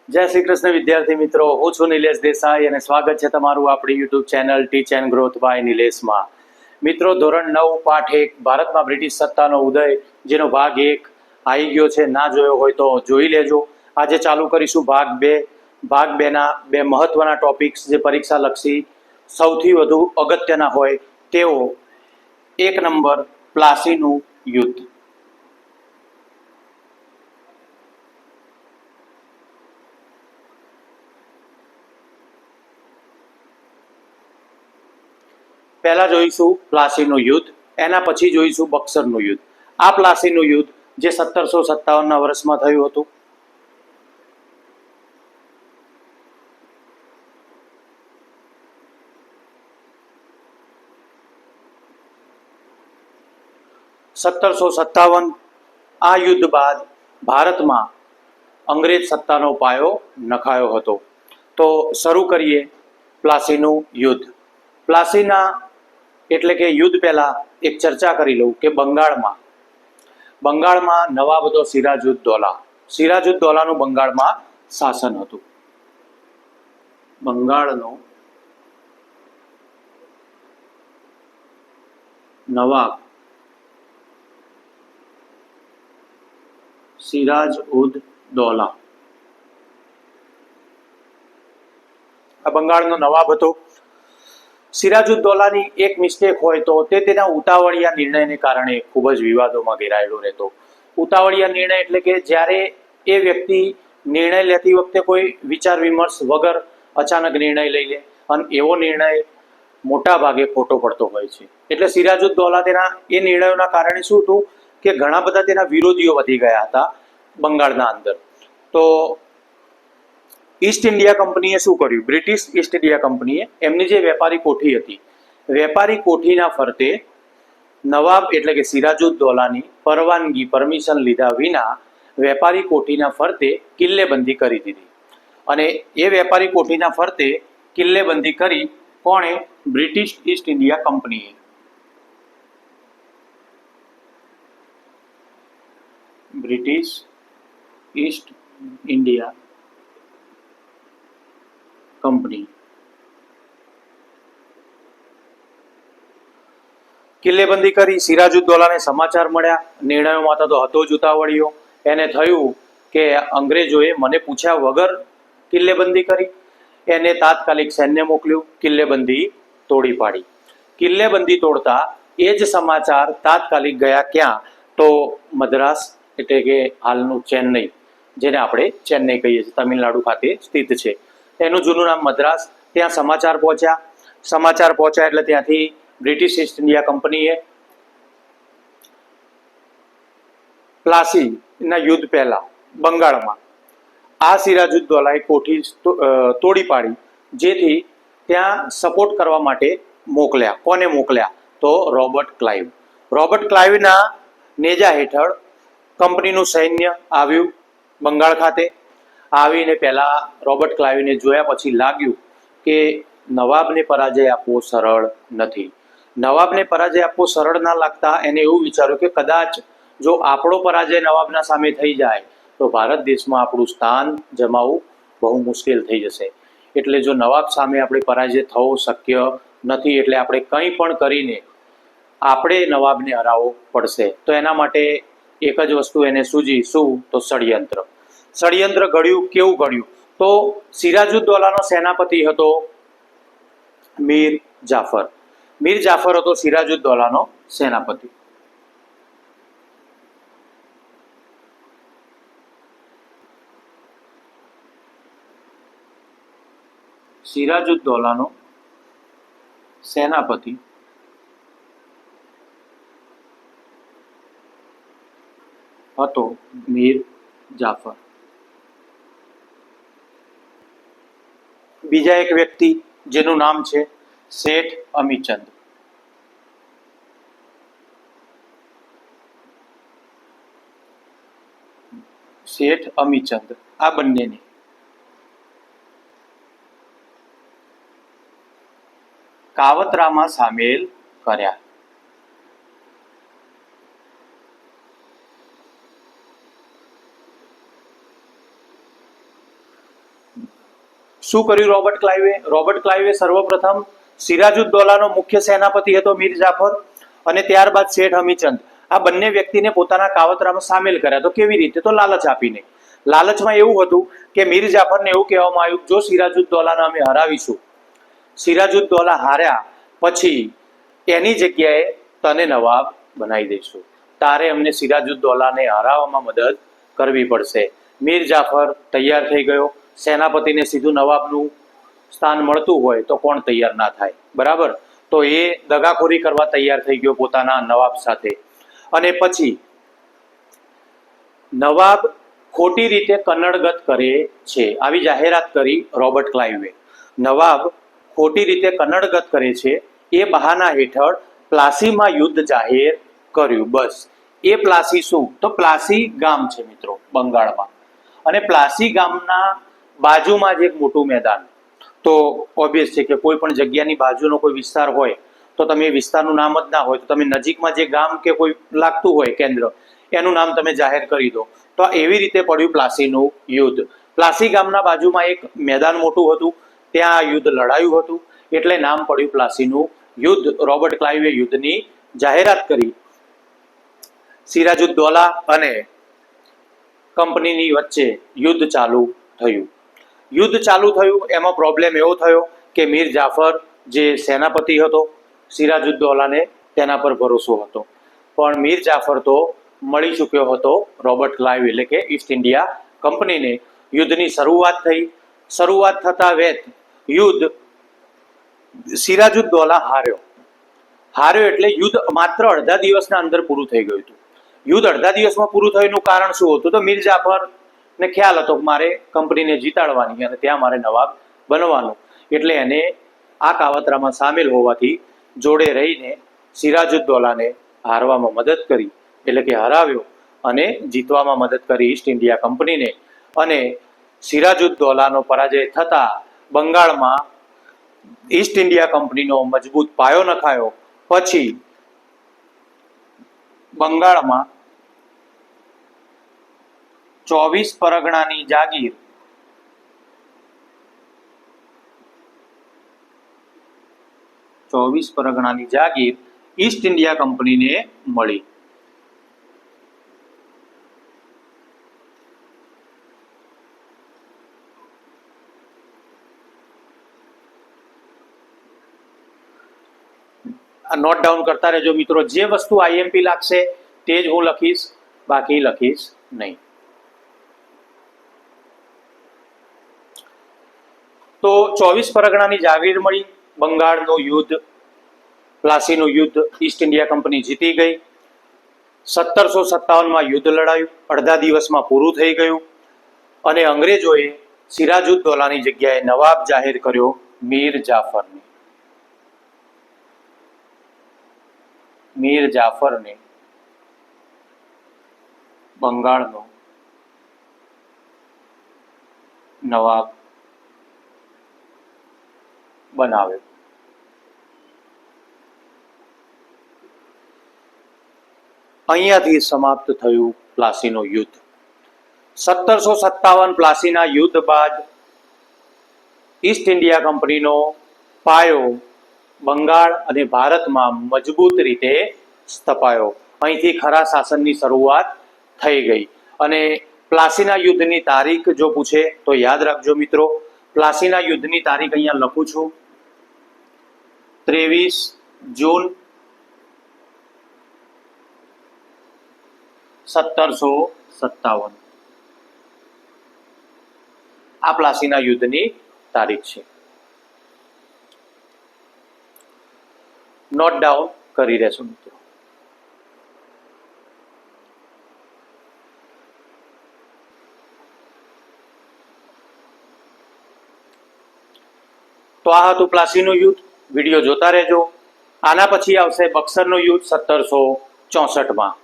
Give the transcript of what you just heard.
જય શ્રી કૃષ્ણ વિદ્યાર્થી મિત્રો, હું છું નિલેશ દેસાઈ અને સ્વાગત છે તમારું આપણી YouTube channel teach and growth by નિલેશમાં. મિત્રો, ધોરણ 9 પાઠ 1 ભારતમાં બ્રિટિશ સત્તાનો ઉદય, જેનો ભાગ 1 આવી ગયો છે. ના જોયો હોય તો જોઈ લેજો. આજે ચાલુ કરીશું ભાગ 2. ભાગ 2ના બે મહત્વના ટોપિક્સ જે પરીક્ષા લક્ષી સૌથી વધુ અગત્યના હોય તેઓ. 1 નંબર, પ્લાસીનું યુદ્ધ. પહેલા જોઈશું પ્લાસીનું યુદ્ધ, એના પછી જોઈશું બક્સરનું યુદ્ધ. આ પ્લાસીનું યુદ્ધ જે 1757ના વર્ષમાં થયું હતું. આ યુદ્ધ બાદ ભારતમાં અંગ્રેજ સત્તાનો પાયો નખાયો હતો. તો શરૂ કરીએ પ્લાસીનું યુદ્ધ. પ્લાસીના એટલે કે યુદ્ધ પહેલા એક ચર્ચા કરી લઉં કે બંગાળમાં નવાબ હતો સિરાજુદ્દૌલા. સિરાજુદ્દૌલાનું બંગાળમાં શાસન હતું. બંગાળનો નવાબ સિરાજઉદ્દૌલા આ બંગાળનો નવાબ હતો. સિરાજુદ્દૌલાની એક મિસ્ટેક હોય તો તે તેના ઉતાવળિયા નિર્ણયને કારણે ખૂબ જ વિવાદોમાં ઘેરાયેલો રહેતો. ઉતાવળિયા નિર્ણય એટલે કે જ્યારે એ વ્યક્તિ નિર્ણય લેતી વખતે કોઈ વિચાર વિમર્શ વગર અચાનક નિર્ણય લઈ લે અને એવો નિર્ણય મોટા ભાગે ખોટો પડતો હોય છે. એટલે સિરાજુદ્દૌલા તેના એ નિર્ણયોના કારણે શું હતું કે ઘણા બધા તેના વિરોધીઓ વધી ગયા હતા બંગાળના અંદર. તો ઈસ્ટ ઇન્ડિયા કંપનીએ શું કર્યું? બ્રિટિશ ઈસ્ટ ઇન્ડિયા કંપનીએ એમની જે વેપારી કોઠી હતી, વેપારી કોઠીના ફરતે નવાબ એટલે કે સિરાજુદ્દૌલાની પરમિશન લીધા વિના વેપારી કોઠીના ફરતે કિલ્લેબંધી કરી દીધી. અને એ વેપારી કોઠીના ફરતે કિલ્લેબંધી કરી કોણે? બ્રિટિશ ઈસ્ટ ઇન્ડિયા કંપનીએ. બ્રિટિશ ઈસ્ટ ઇન્ડિયા કંપની કિલ્લેબંધી કરી. સિરાજુદ્દૌલાને સમાચાર મળ્યા. નિર્ણયોમાં તો હતો જ ઉતાવળિયો. એને થયું કે અંગ્રેજોએ મને પૂછ્યા વગર કિલ્લેબંધી કરી. એને તાત્કાલિક સૈન્ય મોકલ્યું, કિલ્લેબંધી તોડી પાડી. કિલ્લેબંધી તોડતા એ જ સમાચાર તાત્કાલિક ગયા ક્યાં? તો મદ્રાસ એટલે કે હાલનું ચેન્નઈ, જેને આપણે ચેન્નઈ કહીએ છીએ, તમિલનાડુ ખાતે સ્થિત છે. એનું જૂનું નામ મદ્રાસ. ત્યાં સમાચાર પહોંચ્યા એટલે ત્યાંથી બ્રિટિશ ઈસ્ટ ઇન્ડિયા કંપનીએ પ્લાસીના યુદ્ધ પહેલા બંગાળમાં આ સિરાજુદ્દૌલાએ કોઠી તોડી પાડી, જેથી ત્યાં સપોર્ટ કરવા માટે મોકલ્યા. કોને મોકલ્યા? તો રોબર્ટ ક્લાઇવ. રોબર્ટ ક્લાઇવના નેજા હેઠળ કંપનીનું સૈન્ય આવ્યું બંગાળ ખાતે. આવીને પહેલા રોબર્ટ ક્લાઇવને જોયા પછી લાગ્યું કે નવાબને પરાજય આપવો સરળ નથી. નવાબને પરાજય આપવો સરળ ના લાગતા એને એવું વિચાર્યું કે કદાચ જો આપણો પરાજય નવાબના સામે થઈ જાય તો ભારત દેશમાં આપણું સ્થાન જમાવવું બહુ મુશ્કેલ થઈ જશે. એટલે જો નવાબ સામે આપણે પરાજય થવો શક્ય નથી, એટલે આપણે કંઈ પણ કરીને આપણે નવાબને હરાવવો પડશે. તો એના માટે એક જ વસ્તુ એને સૂજી. શું? તો ષડયંત્ર. ષડયંત્ર ઘડ્યું. કેવું ઘડ્યું? તો સિરાજુદ્દૌલાનો સેનાપતિ હતો મીર જાફર. મીર જાફર હતો સિરાજુદ્દૌલાનો સેનાપતિ. સિરાજુદ્દૌલાનો સેનાપતિ હતો મીર જાફર. બીજા એક વ્યક્તિ જેનું નામ છે શેઠ અમીચંદ. શેઠ અમીચંદ આ બંનેને કાવતરામાં સામેલ કર્યા. શું કર્યું રોબર્ટ ક્લાઇવે? રોબર્ટ ક્લાઇવે સર્વપ્રથમ સિરાજુદ્દૌલાનો મુખ્ય સેનાપતિ હતો મીર જાફર, અને ત્યારબાદ શેઠ હમીચંદ, આ બંને વ્યક્તિને પોતાના કાવતરામાં સામેલ કર્યા. તો કેવી રીતે? તો લાલચ આપીને. લાલચમાં એવું હતું કે મીર જાફરને એવું કહેવામાં આવ્યું, જો સિરાજુદ્દૌલાને અમે હરાવીશું, સિરાજુદ્દૌલા હાર્યા પછી એની જગ્યાએ તને નવાબ બનાવી દઈશું, તારે અમને સિરાજુદ્દૌલાને હરાવવામાં મદદ કરવી પડશે. મીર જાફર તૈયાર થઈ ગયો. સેનાપતિને સીધું નવાબનું સ્થાન મળતું હોય તો કોણ તૈયાર ના થાય, બરાબર? તો એ દગાખોરી કરવા તૈયાર થઈ ગયો પોતાના નવાબ સાથે. અને પછી નવાબ ખોટી રીતે કન્નડગત કરે છે, આવી જાહેરાત કરી રોબર્ટ ક્લાઇવે. નવાબ ખોટી રીતે કન્નડગત કરે છે એ બહાના હેઠળ પ્લાસીમાં યુદ્ધ જાહેર કર્યું. બસ એ પ્લાસી શું? તો પ્લાસી ગામ છે મિત્રો બંગાળમાં, અને પ્લાસી ગામના બાજુમાં જ એક મોટું મેદાન. તો ઓબ્વિયસ છે કે કોઈ પણ જગ્યાની બાજુનો કોઈ વિસ્તાર હોય તો તમે એ વિસ્તારનું નામ જ ના હોય તો તમે નજીકમાં જે ગામ કે કોઈ લાગતું હોય કેન્દ્ર, એનું નામ તમે જાહેર કરી દો. તો એવી રીતે પડ્યું પ્લાસીનું યુદ્ધ. પ્લાસી ગામના બાજુમાં એક મેદાન મોટું હતું, ત્યાં આ યુદ્ધ લડાયું હતું, એટલે નામ પડ્યું પ્લાસીનું યુદ્ધ. રોબર્ટ ક્લાઇવે યુદ્ધની જાહેરાત કરી. સિરાજુદ્દૌલા અને કંપનીની વચ્ચે યુદ્ધ ચાલુ થયું. યુદ્ધ ચાલુ થયું એમાં પ્રોબ્લેમ એવો થયો કે મીર જાફર જે સેનાપતિ હતો, સિરાજુદ્દૌલાને તેના પર ભરોસો હતો, પણ મીર જાફર તો મળી ચૂક્યો હતો રોબર્ટ ક્લાઇવ એટલે કે ઈસ્ટ ઇન્ડિયા કંપનીને. યુદ્ધની શરૂઆત થઈ. શરૂઆત થતા વેત યુદ્ધ સિરાજુદ્દૌલા હાર્યો. એટલે યુદ્ધ માત્ર અડધા દિવસના અંદર પૂરું થઈ ગયું હતું. યુદ્ધ અડધા દિવસમાં પૂરું થયાનું કારણ શું હતું? તો મીર જાફરને ખ્યાલ હતો કે મારે કંપનીને જીતાડવાની અને ત્યાં મારે નવાબ બનવાનું, એટલે એને આ કાવતરામાં સામેલ હોવાથી જોડે રહીને સિરાજુદ્દૌલાને હારવામાં મદદ કરી, એટલે કે હરાવ્યો અને જીતવામાં મદદ કરી ઈસ્ટ ઇન્ડિયા કંપનીને. અને સિરાજુદ્દૌલાનો પરાજય થતા બંગાળમાં ઈસ્ટ ઇન્ડિયા કંપનીનો મજબૂત પાયો નખાયો. પછી બંગાળમાં 24 પરગણાની જાગીર ઈસ્ટ ઇન્ડિયા કંપનીને મળી. નોટ ડાઉન કરતા રહેજો મિત્રો. જે વસ્તુ આઈએમપી લાગશે તે જ હું લખીશ, બાકી લખીશ નહીં. તો 24 પરગણાની જાગીર મળી. બંગાળનું યુદ્ધ, પ્લાસીનું યુદ્ધ ઈસ્ટ ઇન્ડિયા કંપની જીતી ગઈ. 1757માં યુદ્ધ લડાયું, અડધા દિવસમાં પૂરું થઈ ગયું, અને અંગ્રેજોએ સિરાજુદ્દૌલાની જગ્યાએ નવાબ જાહેર કર્યો મીર જાફરને. બંગાળનો નવાબ બનાવ્યો. અહીંયાથી સમાપ્ત થયું પ્લાસીનું યુદ્ધ. 1757 પ્લાસીના યુદ્ધ બાદ ઈસ્ટ ઇન્ડિયા કંપનીનો પાયો બંગાળ અને ભારતમાં મજબૂત રીતે સ્થપાયો. અહીંથી ખરા શાસનની શરૂઆત થઈ ગઈ. અને પ્લાસીના યુદ્ધની તારીખ જો પૂછે તો યાદ રાખજો મિત્રો, પ્લાસીના યુદ્ધની તારીખ અહીંયા લખું છું, 23 જૂન 1757. આ પ્લાસીના યુદ્ધની તારીખ છે. નોટ ડાઉન કરી રહેશો મિત્રો. તો આ હતું પ્લાસીનું યુદ્ધ. વિડીયો જોતા રહેજો. આના પછી આવશે બક્સરનું યુદ્ધ 1764માં.